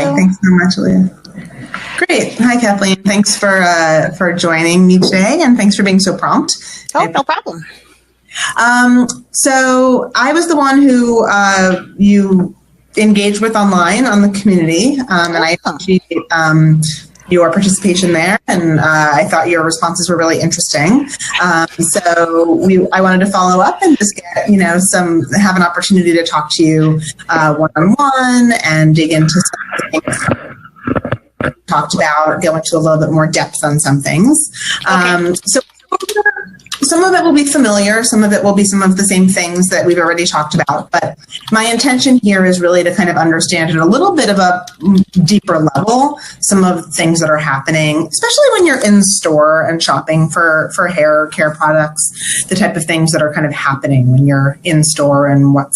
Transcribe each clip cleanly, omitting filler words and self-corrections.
Okay, thanks so much, Leah. Great. Hi, Kathleen. Thanks for joining me today, and thanks for being so prompt. Oh, no problem. So I was the one who you engaged with online on the community, and I appreciate your participation there, and I thought your responses were really interesting. So I wanted to follow up and just get, have an opportunity to talk to you one-on-one and dig into some things we talked about, go into a little bit more depth on some things. Okay. So some of it will be familiar, some of it will be some of the same things that we've already talked about, but my intention here is really to kind of understand at a little bit of a deeper level some of the things that are happening, especially when you're in store and shopping for hair care products, the type of things that are kind of happening when you're in store and what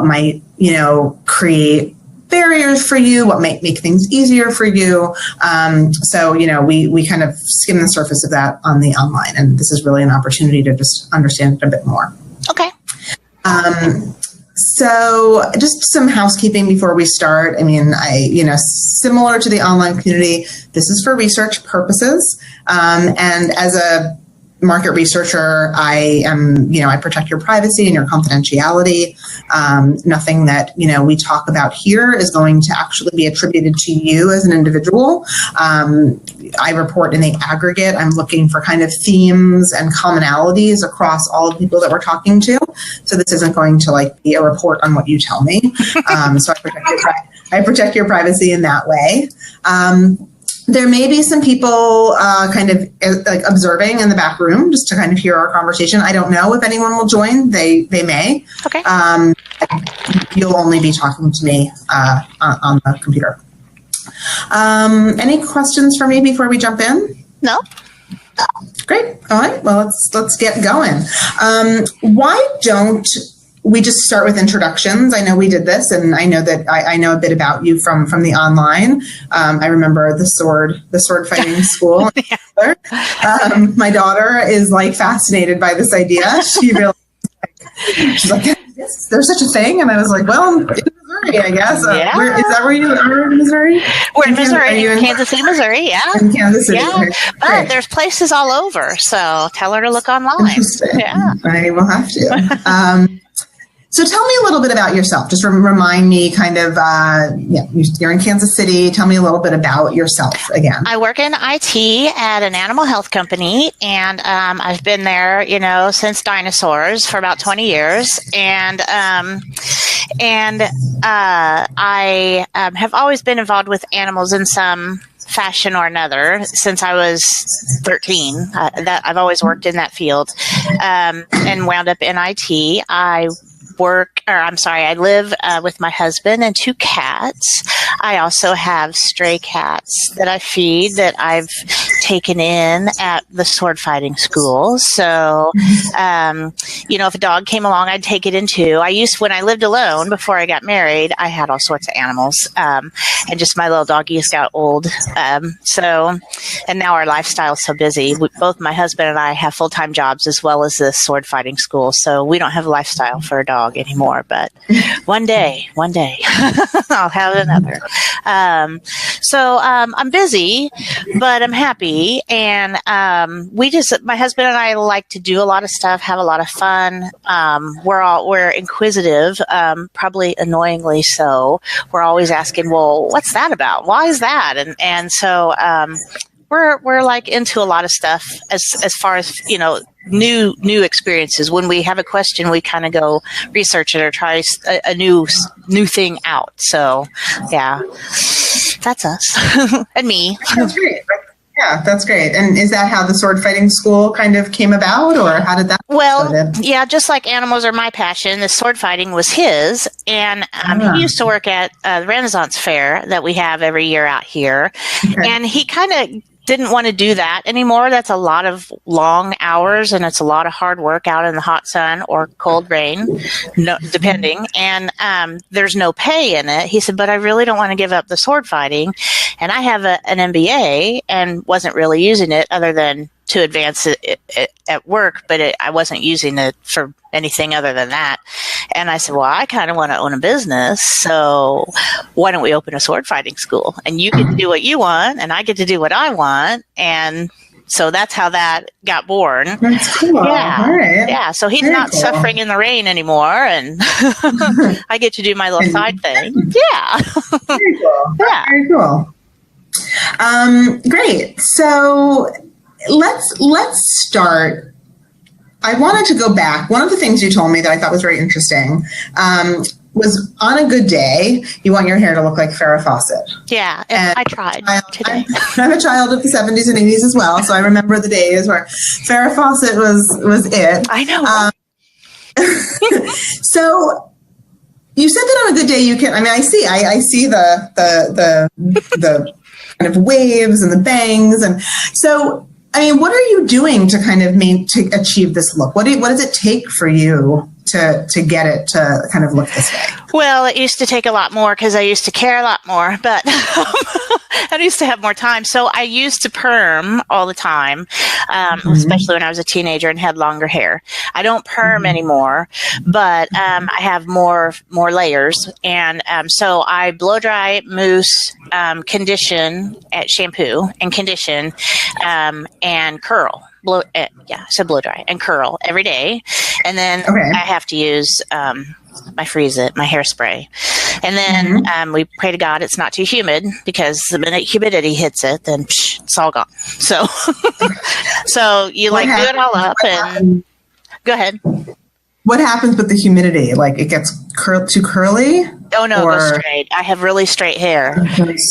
might, create barriers for you, what might make things easier for you. So, we kind of skim the surface of that on the online, and this is really an opportunity to just understand it a bit more. Okay. So just some housekeeping before we start. Similar to the online community, this is for research purposes. And as a market researcher, I protect your privacy and your confidentiality. Nothing that, we talk about here is going to actually be attributed to you as an individual. I report in the aggregate. I'm looking for kind of themes and commonalities across all the people that we're talking to. So this isn't going to be a report on what you tell me. So I protect your privacy in that way. There may be some people observing in the back room just to kind of hear our conversation. I don't know if anyone will join. They may. Okay. You'll only be talking to me on the computer. Any questions for me before we jump in? No. Great. All right. Well, let's get going. Why don't we just start with introductions? I know we did this, and I know that I know a bit about you from the online. I remember the sword fighting school. Yeah. My daughter is fascinated by this idea. She's like, yes, there's such a thing, and I was like, well, in Missouri, I guess. Yeah. Is that where you are in Missouri? We're in Missouri, in Kansas City, Missouri. Yeah. In Kansas City. Yeah. Okay. But there's places all over, so tell her to look online. Interesting. Yeah. I will have to. So tell me a little bit about yourself. Just remind me you're in Kansas City. Tell me a little bit about yourself again. I work in IT at an animal health company, and I've been there, since dinosaurs for about 20 years. And I have always been involved with animals in some fashion or another since I was 13. I've always worked in that field, and wound up in IT. I live with my husband and 2 cats. I also have stray cats that I feed that I've taken in at the sword fighting school. So, if a dog came along, I'd take it in too. When I lived alone before I got married, I had all sorts of animals. And just my little doggies got old. And now our lifestyle is so busy. Both my husband and I have full-time jobs as well as this sword fighting school. So we don't have a lifestyle for a dog anymore, but one day I'll have another. I'm busy, but I'm happy. And my husband and I like to do a lot of stuff, have a lot of fun. We're inquisitive, probably annoyingly so. We're always asking, well, what's that about? Why is that? And so we're into a lot of stuff as far as, new experiences. When we have a question, we kind of go research it or try a new thing out. So yeah, that's us and me. That's great. Yeah, that's great. And is that how the sword fighting school kind of came about, or how did that? Well, yeah, just like animals are my passion, the sword fighting was his. And he used to work at the Renaissance Fair that we have every year out here. Okay. And he kind of didn't want to do that anymore. That's a lot of long hours, and it's a lot of hard work out in the hot sun or cold rain, depending. And there's no pay in it. He said, but I really don't want to give up the sword fighting. And I have an MBA and wasn't really using it other than to advance it at work, but I wasn't using it for anything other than that. And I said, well, I kind of want to own a business, so why don't we open a sword fighting school? And you get to do what you want, and I get to do what I want. And so that's how that got born. That's cool. Yeah. All right. Yeah. So he's Very not cool. suffering in the rain anymore, and I get to do my little side thing. Yeah. Very cool. Yeah. Very cool. Great. So let's start. I wanted to go back. One of the things you told me that I thought was very interesting was on a good day, you want your hair to look like Farrah Fawcett. Yeah, and I tried today. I'm a child of the 70s and 80s as well, so I remember the days where Farrah Fawcett was it. I know. So you said that on a good day you can. I mean, I see the kind of waves and the bangs, and so. I mean, what are you doing to kind of to achieve this look? What does it take for you to get it to kind of look this way? Well, it used to take a lot more because I used to care a lot more, but I used to have more time. So I used to perm all the time, especially when I was a teenager and had longer hair. I don't perm anymore, but I have more layers. And so I blow dry, mousse, condition, shampoo, and condition, and curl. Blow dry and curl every day. And then I have to use my Freeze It, my hairspray. And then we pray to God it's not too humid, because the minute humidity hits it, then it's all gone. So so you do it all up and go ahead. What happens with the humidity? Like it gets too curly? Oh, no, it goes straight. I have really straight hair.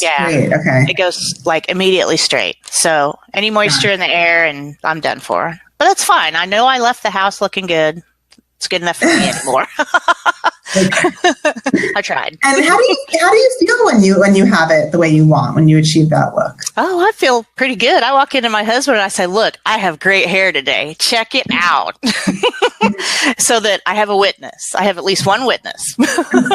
Yeah. Okay. It goes like immediately straight. So any moisture in the air and I'm done for. But that's fine. I know I left the house looking good. It's good enough for me anymore. I tried. And how do you feel when you have it the way you want, when you achieve that look? Oh, I feel pretty good. I walk into my husband and I say, look, I have great hair today. Check it out. So that I have a witness. I have at least one witness. Come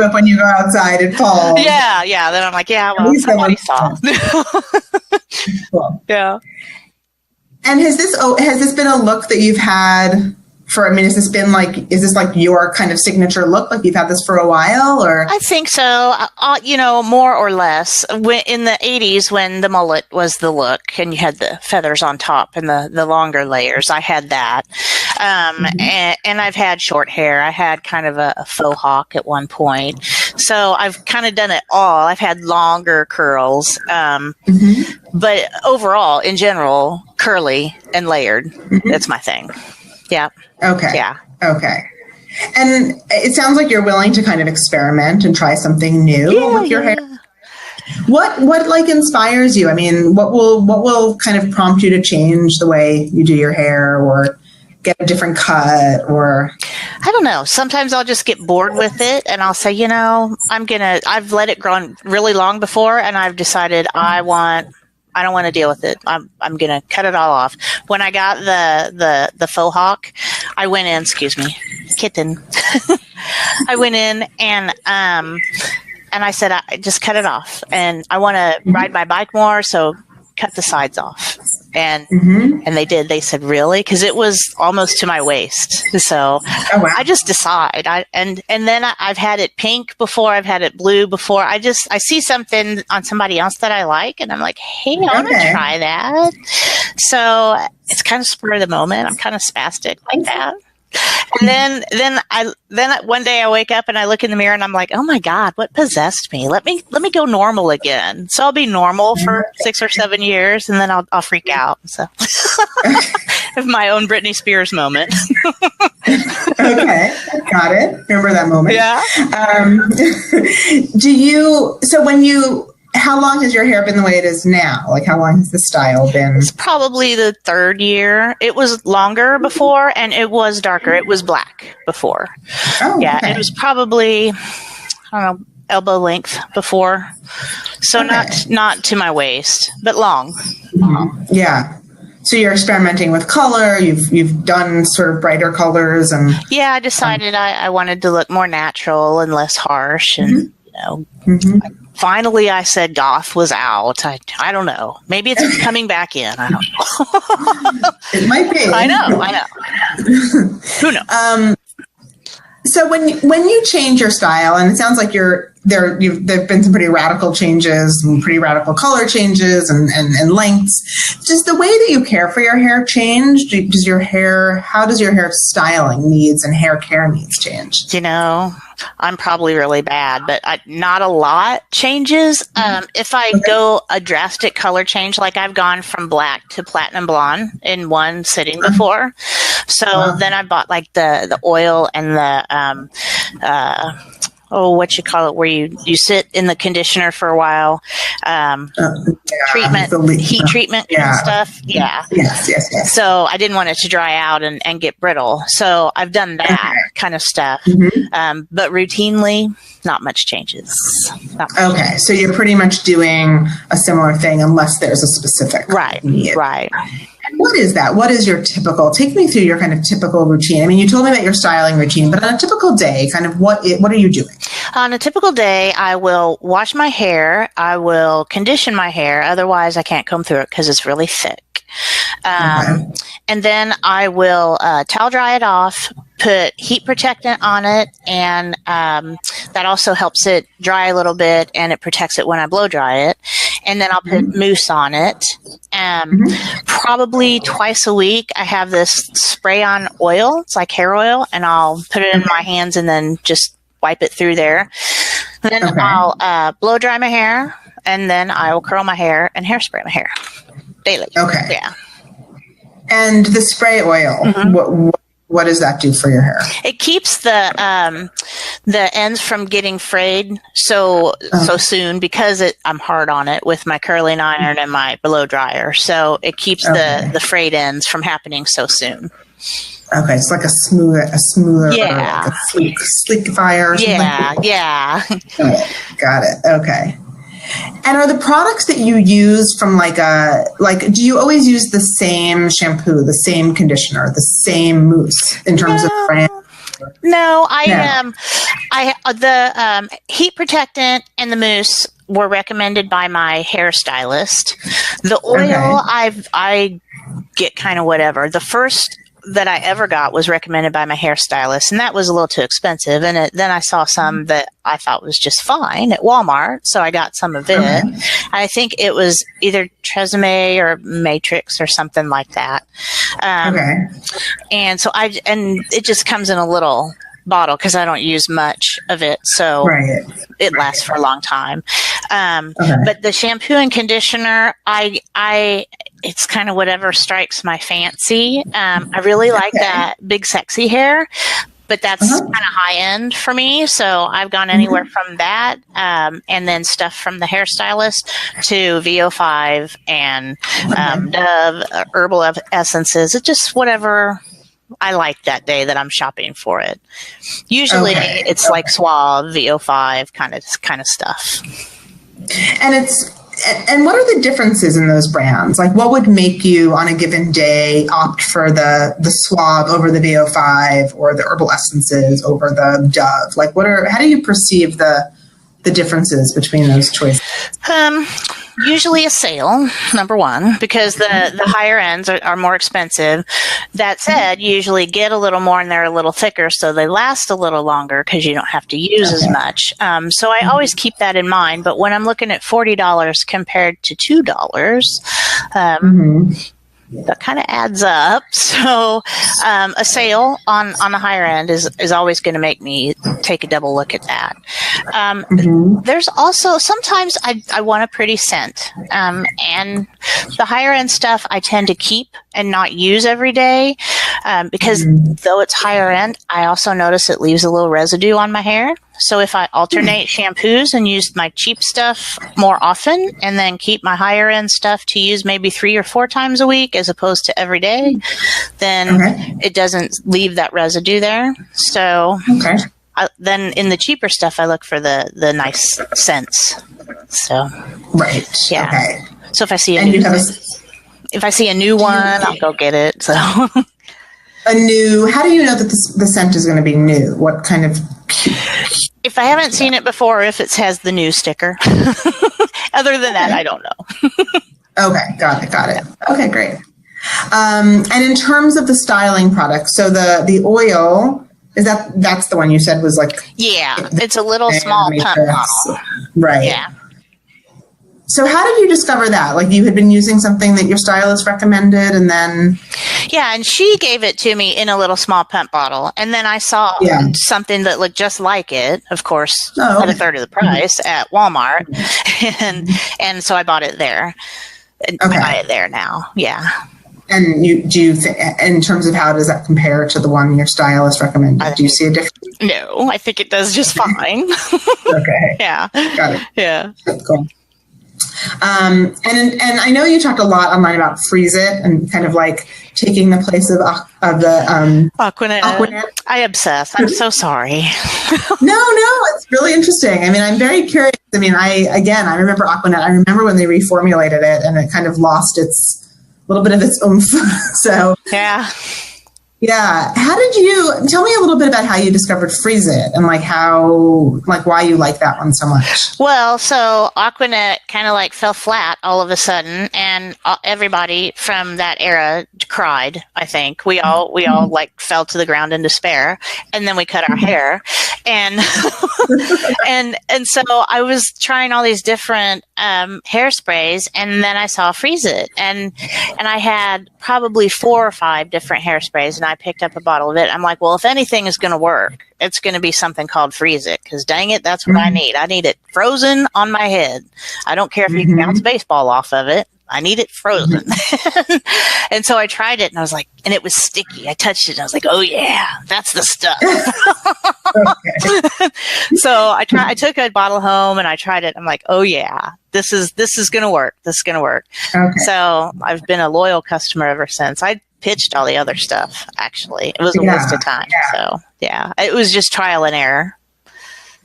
up when you go outside and fall. Yeah. Then I'm like, yeah, well, somebody saw. Cool. Yeah. And has this been a look that you've had for, is this like your kind of signature look? Like you've had this for a while, or? I think so. More or less. In the 80s, when the mullet was the look and you had the feathers on top and the longer layers, I had that. And I've had short hair. I had kind of a faux hawk at one point. So I've kind of done it all. I've had longer curls. But overall, in general, curly and layered. That's my thing. Yeah. Okay. Yeah. Okay. And it sounds like you're willing to kind of experiment and try something new with your hair. What like inspires you? I mean, what will kind of prompt you to change the way you do your hair or get a different cut, or? I don't know. Sometimes I'll just get bored with it and I'll say, I've let it grow really long before and I've decided I don't want to deal with it. I'm going to cut it all off. When I got the faux hawk, I went in, kitten. I went in and I said, I just cut it off and I want to ride my bike more. So cut the sides off. And they did. They said, really? Because it was almost to my waist. So I just decide. And then I've had it pink before. I've had it blue before. I see something on somebody else that I like, and I'm like, hey, I want to try that. So it's kind of spur of the moment. I'm kind of spastic like that. And then one day I wake up and I look in the mirror and I'm like, oh my God, what possessed me? Let me go normal again. So I'll be normal for 6 or 7 years and then I'll freak out. So have my own Britney Spears moment. Okay. Got it. Remember that moment. Yeah. How long has your hair been the way it is now? Like, how long has the style been? It's probably the 3rd year. It was longer before, and it was darker. It was black before. Oh, yeah, okay. It was probably, elbow length before. So not to my waist, but long. Yeah. So you're experimenting with color. You've done sort of brighter colors, and I decided I wanted to look more natural and less harsh, and finally I said goth was out. I don't know. Maybe it's coming back in. I don't know. It might be. I know. Who knows? So when you change your style, and it sounds like there've been some pretty radical changes, some pretty radical color changes and lengths. Does the way that you care for your hair change? How does your hair styling needs and hair care needs change? I'm probably really bad, but not a lot changes. If I go a drastic color change, like I've gone from black to platinum blonde in one sitting before. So then I bought like the oil and the, what you call it, where you sit in the conditioner for a while, treatment, heat treatment kind of stuff. Yeah. Yes. So I didn't want it to dry out and get brittle. So I've done that kind of stuff. But routinely, not much changes. Okay. So you're pretty much doing a similar thing unless there's a specific need. Right. And what is that? What is your typical, take me through your kind of typical routine. I mean, you told me about your styling routine, but on a typical day, kind of what are you doing? On a typical day, I will wash my hair. I will condition my hair. Otherwise, I can't comb through it because it's really thick. And then I will towel dry it off, put heat protectant on it, and that also helps it dry a little bit, and it protects it when I blow dry it. And then I'll put mousse on it. Probably twice a week, I have this spray-on oil. It's like hair oil, and I'll put it in my hands and then just wipe it through there. Then I'll blow dry my hair, and then I will curl my hair and hairspray my hair daily. Okay. Yeah. And the spray oil, what does that do for your hair? It keeps the ends from getting frayed so soon because I'm hard on it with my curling iron and my blow dryer. So it keeps the frayed ends from happening so soon. Okay, it's like a smoother, like a sleekifier or something. Yeah. Got it. Okay. And are the products that you use from do you always use the same shampoo, the same conditioner, the same mousse in terms of brand? No, the heat protectant and the mousse were recommended by my hairstylist. The oil, I get kind of whatever. The first that I ever got was recommended by my hairstylist, and that was a little too expensive. And then I saw some that I thought was just fine at Walmart, so I got some of it. I think it was either Tresemme or Matrix or something like that. And so it just comes in a little bottle because I don't use much of it, so it lasts for a long time. But the shampoo and conditioner, it's kind of whatever strikes my fancy. I really like that big sexy hair, but that's kind of high end for me. So I've gone anywhere from that, and then stuff from the hairstylist to VO5 and Dove herbal essences. It's just whatever I like that day that I'm shopping for it. Usually it's like Suave, VO5 kind of stuff. And what are the differences in those brands? Like, what would make you on a given day opt for the Suave over the VO5 or the herbal essences over the Dove? Like, how do you perceive the differences between those choices? Usually a sale, number one, because the higher ends are more expensive. That said, you usually get a little more and they're a little thicker, so they last a little longer because you don't have to use as much. So I always keep that in mind. But when I'm looking at $40 compared to $2, that kind of adds up. So a sale on the higher end is always going to make me take a double look at that. There's also sometimes I want a pretty scent, and the higher end stuff I tend to keep and not use every day because though it's higher end, I also notice it leaves a little residue on my hair. So if I alternate shampoos and use my cheap stuff more often and then keep my higher end stuff to use maybe 3 or 4 times a week as opposed to every day, then it doesn't leave that residue there. So then in the cheaper stuff, I look for the nice scents. So So if I see a new one, I'll go get it. So how do you know that the scent is going to be new? What kind of... If I haven't seen it before, if it has the new sticker. Other than that, I don't know. Okay, got it. Okay, great. And in terms of the styling product, so the oil, that's the one you said was like... Yeah, it's a little small pump bottle. Right. Yeah. So how did you discover that? Like, you had been using something that your stylist recommended, and then... Yeah, and she gave it to me in a little small pump bottle. And then I saw something that looked just like it, of course, at a third of the price at Walmart. And so I bought it there. And I buy it there now. Yeah. And in terms of how does that compare to the one your stylist recommended? Do you see a difference? No, I think it does just fine. Okay. Yeah. Got it. Yeah. Cool. And I know you talked a lot online about freeze it and kind of like taking the place of the Aquanet. I obsess. I'm so sorry. No, it's really interesting. I mean, I'm very curious. I mean, I remember Aquanet. I remember when they reformulated it and it kind of lost its little bit of its oomph. So yeah. How did you tell me a little bit about how you discovered Freeze It and why you like that one so much? Well, so Aquanet kind of like fell flat all of a sudden, and everybody from that era cried. I think we all like fell to the ground in despair, and then we cut our hair, and and so I was trying all these different hairsprays, and then I saw Freeze It, and I had probably 4 or 5 different hairsprays, and I picked up a bottle of it. I'm like, well, if anything is going to work, it's going to be something called Freeze It, because dang it, that's what I need. I need it frozen on my head. I don't care if you can bounce baseball off of it. I need it frozen. And so I tried it, and I was like, and it was sticky. I touched it, and I was like, oh yeah, that's the stuff. So I took a bottle home and I tried it. I'm like, oh yeah, this is going to work. This is going to work. Okay. So I've been a loyal customer ever since. I pitched all the other stuff, actually. It was a waste of time. Yeah. So yeah, it was just trial and error.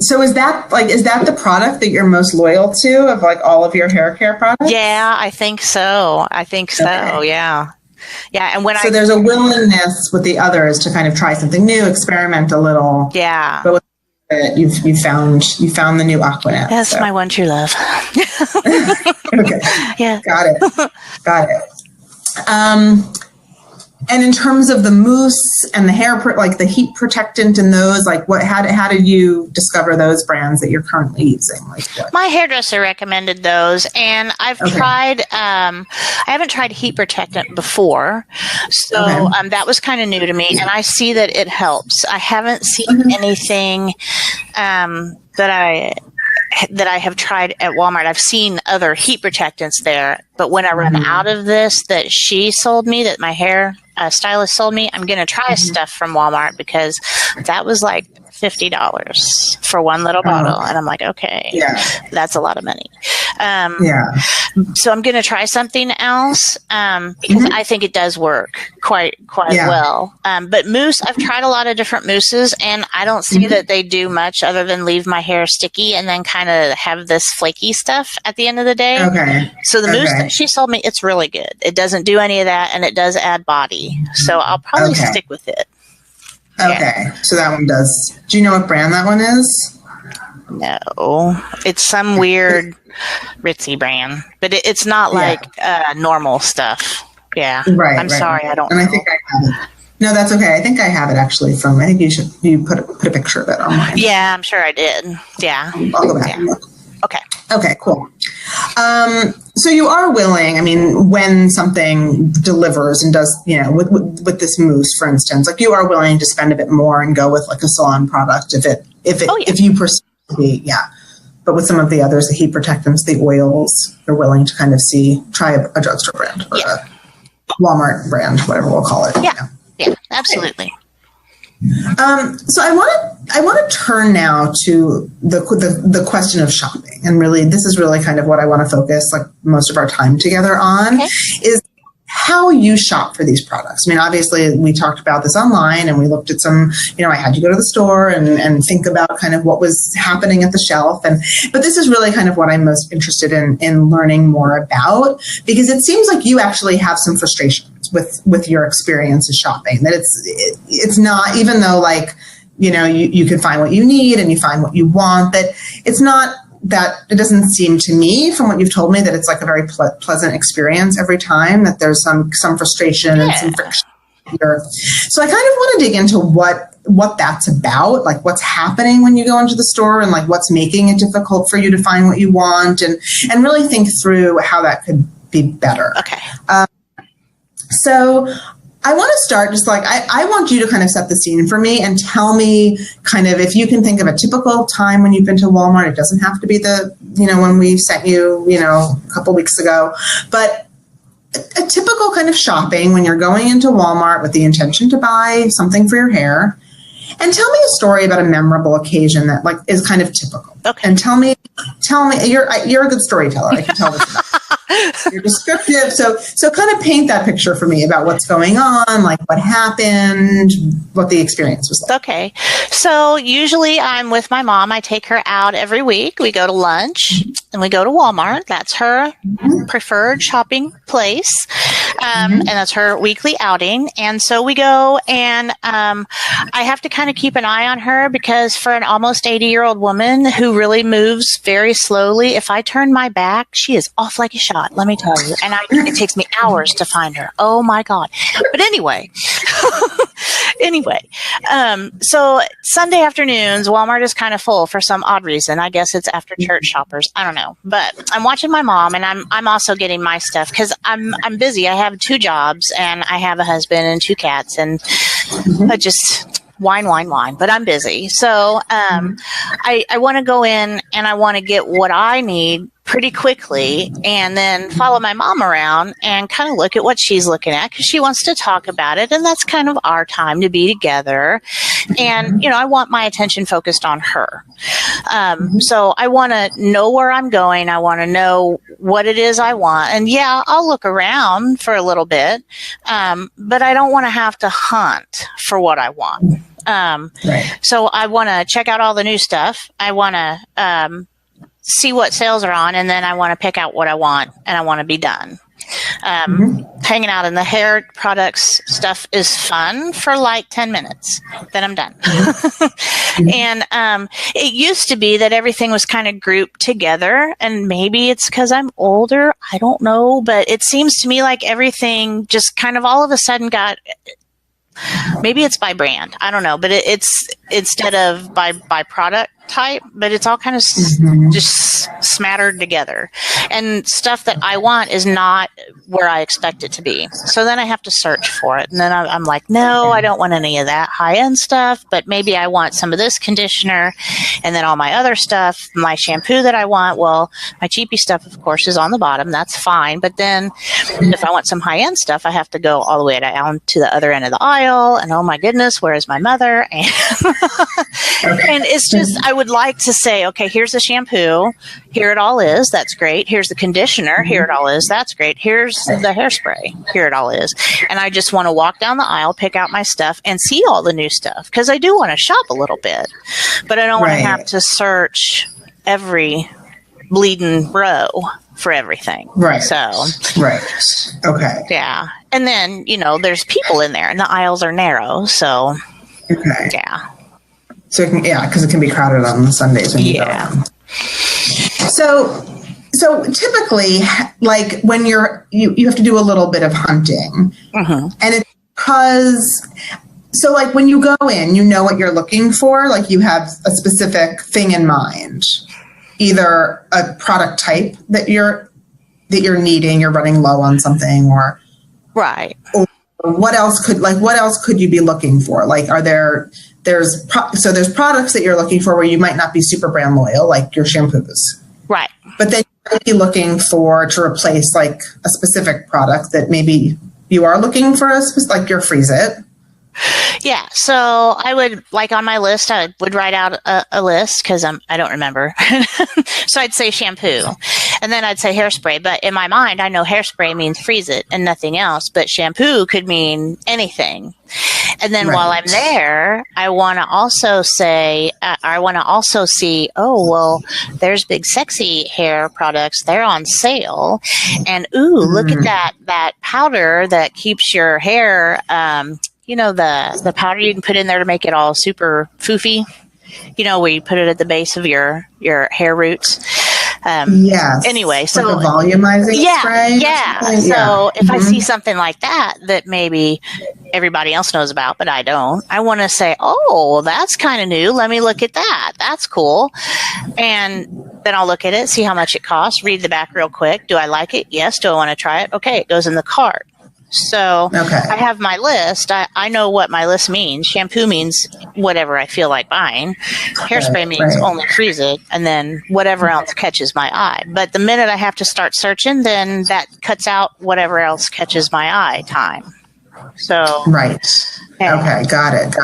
So is that the product that you're most loyal to of like all of your hair care products? Yeah, I think so. Okay. Yeah. Yeah. And there's a willingness with the others to kind of try something new, experiment a little. Yeah. But with it, you found the new Aquanet. That's my one true love. Okay. Yeah. Got it. And in terms of the mousse and the hair, like the heat protectant and those, like how did you discover those brands that you're currently using? My hairdresser recommended those, and I've tried, I haven't tried heat protectant before. So that was kind of new to me, and I see that it helps. I haven't seen anything that I have tried at Walmart. I've seen other heat protectants there, but when I run out of this that she sold me, that my hair stylist sold me, I'm going to try stuff from Walmart, because that was like $50 for one little bottle. And I'm like, okay, that's a lot of money. So I'm going to try something else, because I think it does work quite well. But mousse, I've tried a lot of different mousses, and I don't see that they do much other than leave my hair sticky and then kind of have this flaky stuff at the end of the day. Okay. So the mousse that she sold me, it's really good. It doesn't do any of that, and it does add body. So I'll probably stick with it. Okay. So that one does. Do you know what brand that one is? No, it's some weird ritzy brand, but it's not like normal stuff. Yeah. Right. I'm sorry. I don't know. I think I have it. No, that's okay. I think I have it actually I think you put a picture of it online. Yeah, I'm sure I did. Yeah. I'll go back and look. Okay, cool. So you are willing, I mean, when something delivers and does, with this mousse, for instance, like you are willing to spend a bit more and go with like a salon product if you perceive to be, But with some of the others, the heat protectants, the oils, you're willing to kind of try a drugstore brand or a Walmart brand, whatever we'll call it. Yeah, absolutely. So I want to turn now to the question of shopping, and really this is really kind of what I want to focus like most of our time together on is how you shop for these products. I mean, obviously we talked about this online and we looked at some, I had you go to the store and think about kind of what was happening at the shelf. But this is really kind of what I'm most interested in learning more about, because it seems like you actually have some frustrations with your experience of shopping, that it's not, even though like, you can find what you need and you find what you want, that it's not that, it doesn't seem to me from what you've told me that it's like a very pleasant experience every time, that there's some frustration and some friction here. So I kind of want to dig into what that's about, like what's happening when you go into the store and like what's making it difficult for you to find what you want, and really think through how that could be better. Okay. So I want to start just like, I want you to kind of set the scene for me and tell me kind of if you can think of a typical time when you've been to Walmart. It doesn't have to be when we sent you, a couple weeks ago, but a typical kind of shopping when you're going into Walmart with the intention to buy something for your hair. And tell me a story about a memorable occasion that like is kind of typical. Okay. And tell me, you're a good storyteller. I can tell this about. You're descriptive. So kind of paint that picture for me about what's going on, like what happened, what the experience was like. Okay. So usually I'm with my mom. I take her out every week. We go to lunch and we go to Walmart. That's her preferred shopping place. And that's her weekly outing. And so we go, and I have to kind of keep an eye on her, because for an almost 80-year-old woman who really moves very slowly, if I turn my back, she is off like a shot, let me tell you. And it takes me hours to find her. Oh my God. But anyway, so Sunday afternoons, Walmart is kind of full for some odd reason. I guess it's after church shoppers. I don't know. But I'm watching my mom, and I'm also getting my stuff because I'm busy. I have 2 jobs, and I have a husband and 2 cats, and I just wine, but I'm busy. So I want to go in and I want to get what I need pretty quickly, and then follow my mom around and kind of look at what she's looking at, because she wants to talk about it, and that's kind of our time to be together. And I want my attention focused on her. So I want to know where I'm going. I want to know what it is I want, and yeah, I'll look around for a little bit, but I don't want to have to hunt for what I want. Right. So I want to check out all the new stuff. I want to see what sales are on, and then I want to pick out what I want, and I want to be done. Hanging out in the hair products stuff is fun for like 10 minutes. Then I'm done. And it used to be that everything was kind of grouped together, and maybe it's because I'm older. I don't know, but it seems to me like everything just kind of all of a sudden got. Maybe it's by brand. I don't know, but it's instead of by product type, but it's all kind of just smattered together. And stuff that I want is not where I expect it to be. So then I have to search for it. And then I'm like, no, I don't want any of that high-end stuff, but maybe I want some of this conditioner, and then all my other stuff, my shampoo that I want. Well, my cheapy stuff, of course, is on the bottom. That's fine. But then if I want some high-end stuff, I have to go all the way down to the other end of the aisle. And oh my goodness, where is my mother? And, and it's just, I would like to say, okay, here's the shampoo. Here it all is. That's great. Here's the conditioner. Here it all is. That's great. Here's the hairspray. Here it all is. And I just want to walk down the aisle, pick out my stuff, and see all the new stuff, because I do want to shop a little bit, but I don't want to have to search every bleeding row for everything. Right. So. Right. Okay. Yeah. And then, there's people in there, and the aisles are narrow. So. Okay. Yeah. So because it can be crowded on the Sundays when you go. So typically, like when you have to do a little bit of hunting, and it's because. So like when you go in, you know what you're looking for. Like you have a specific thing in mind, either a product type that you're needing, you're running low on something, or right. Or what else could you be looking for? Like, there's products that you're looking for where you might not be super brand loyal, like your shampoos. Right. But then you might be looking to replace like a specific product that maybe you are looking for, like your Freeze It. Yeah. So I would, like on my list, I would write out a list because I don't remember. So I'd say shampoo. And then I'd say hairspray. But in my mind, I know hairspray means freeze it and nothing else. But shampoo could mean anything. And then while I'm there, I want to also say, see, oh, well, there's Big Sexy hair products. They're on sale. And, ooh, look at that powder that keeps your hair, the powder you can put in there to make it all super foofy, where you put it at the base of your hair roots. Yes. Anyway, so like a volumizing spray. Yeah. So if I see something like that maybe everybody else knows about, but I don't, I want to say, oh, that's kind of new. Let me look at that. That's cool. And then I'll look at it, see how much it costs, read the back real quick. Do I like it? Yes. Do I want to try it? Okay. It goes in the cart. So I have my list. I know what my list means. Shampoo means whatever I feel like buying. Hairspray means only freeze it, and then whatever else catches my eye. But the minute I have to start searching, then that cuts out whatever else catches my eye time. So Okay, got it.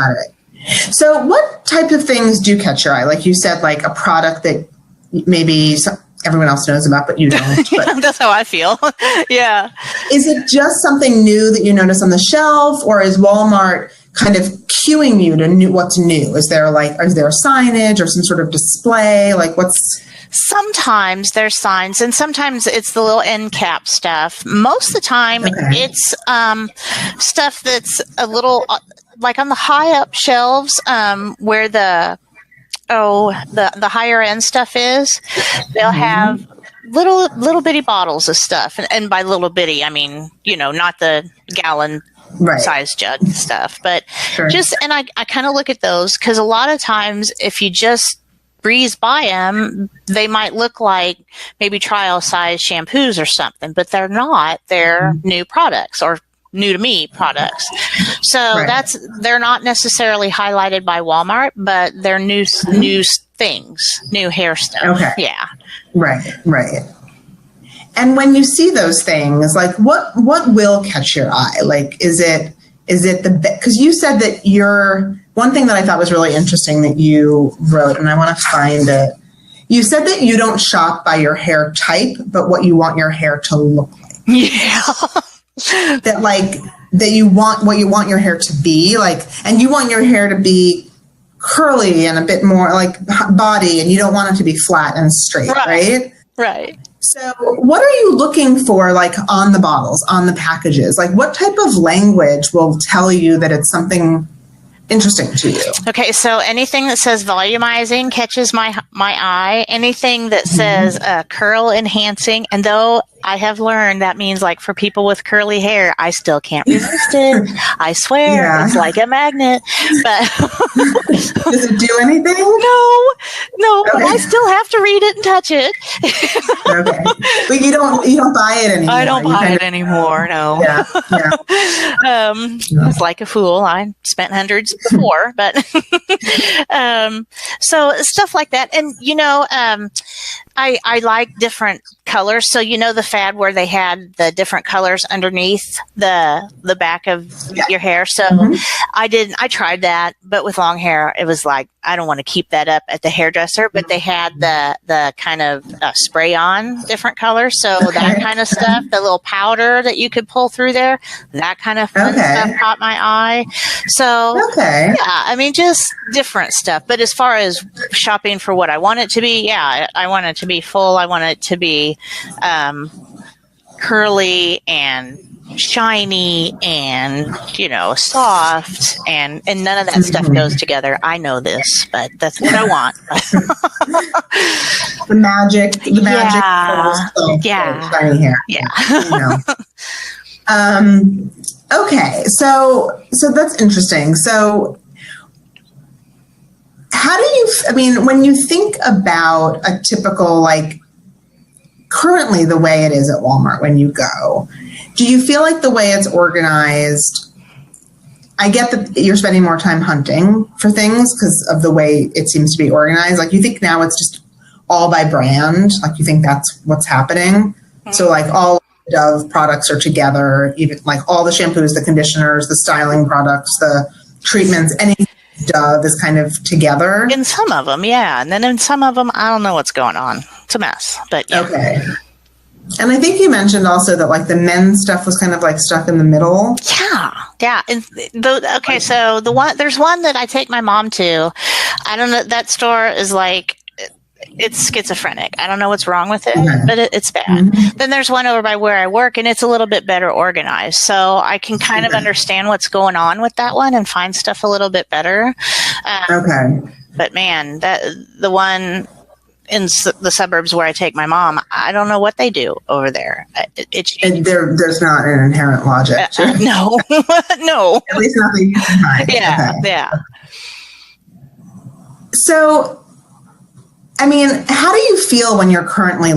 So what type of things do catch your eye? Like you said, like a product that maybe everyone else knows about, but you don't. But that's how I feel. Yeah. Is it just something new that you notice on the shelf, or is Walmart kind of cueing you to what's new? Is there signage or some sort of display? Like what's... Sometimes there's signs, and sometimes it's the little end cap stuff. Most of the time it's stuff that's a little like on the high up shelves where the higher end stuff is. They'll have little bitty bottles of stuff, and by little bitty I mean not the gallon size jug stuff, but and I kind of look at those because a lot of times if you just breeze by them, they might look like maybe trial size shampoos or something, but they're not. They're new products, or new to me products. So they're not necessarily highlighted by Walmart, but they're new things, new hair stuff. Okay. Yeah. Right. And when you see those things, like what will catch your eye? Like, is it because you said that one thing that I thought was really interesting that you wrote, and I want to find it. You said that you don't shop by your hair type, but what you want your hair to look like. Yeah. that you want what you want your hair to be like, and you want your hair to be curly and a bit more like body, and you don't want it to be flat and straight, right? So what are you looking for, like on the bottles, on the packages? Like what type of language will tell you that it's something interesting to you? Okay, so anything that says volumizing catches my eye. Anything that says curl enhancing, and though I have learned that means like for people with curly hair, I still can't resist it. I swear, it's like a magnet. But does it do anything? No, but I still have to read it and touch it. Okay, but you don't buy it anymore. I don't buy it anymore. No. Yeah. It's like a fool. I spent hundreds before, but so stuff like that, and I like different colors. So the fad where they had the different colors underneath the back of your hair. So I tried that, but with long hair, it was like, I don't want to keep that up at the hairdresser, but they had the kind of spray on different colors. So that kind of stuff, the little powder that you could pull through there, that kind of fun stuff caught my eye. So yeah, I mean, just different stuff. But as far as shopping for what I want it to be, I want it to be full. I want it to be curly and shiny and soft, and none of that stuff goes together. I know this, but that's what I want. the magic shiny hair. Okay, so that's interesting. So how do you, when you think about a typical, like currently the way it is at Walmart when you go, do you feel like the way it's organized, I get that you're spending more time hunting for things because of the way it seems to be organized. Like you think now it's just all by brand, like you think that's what's happening. So like all Dove products are together, even like all the shampoos, the conditioners, the styling products, the treatments, anything Dove is kind of together. In some of them, yeah. And then in some of them, I don't know what's going on. It's a mess, but yeah. Okay. And I think you mentioned also that like the men's stuff was kind of like stuck in the middle. Yeah. And so there's one that I take my mom to. I don't know. That store is like, it's schizophrenic. I don't know what's wrong with it, but it's bad. Mm-hmm. Then there's one over by where I work, and it's a little bit better organized. So I can kind of understand what's going on with that one and find stuff a little bit better. But man, the one in the suburbs where I take my mom, I don't know what they do over there. There's not an inherent logic. No, no. At least not that you can find. Yeah. So, I mean, how do you feel when you're currently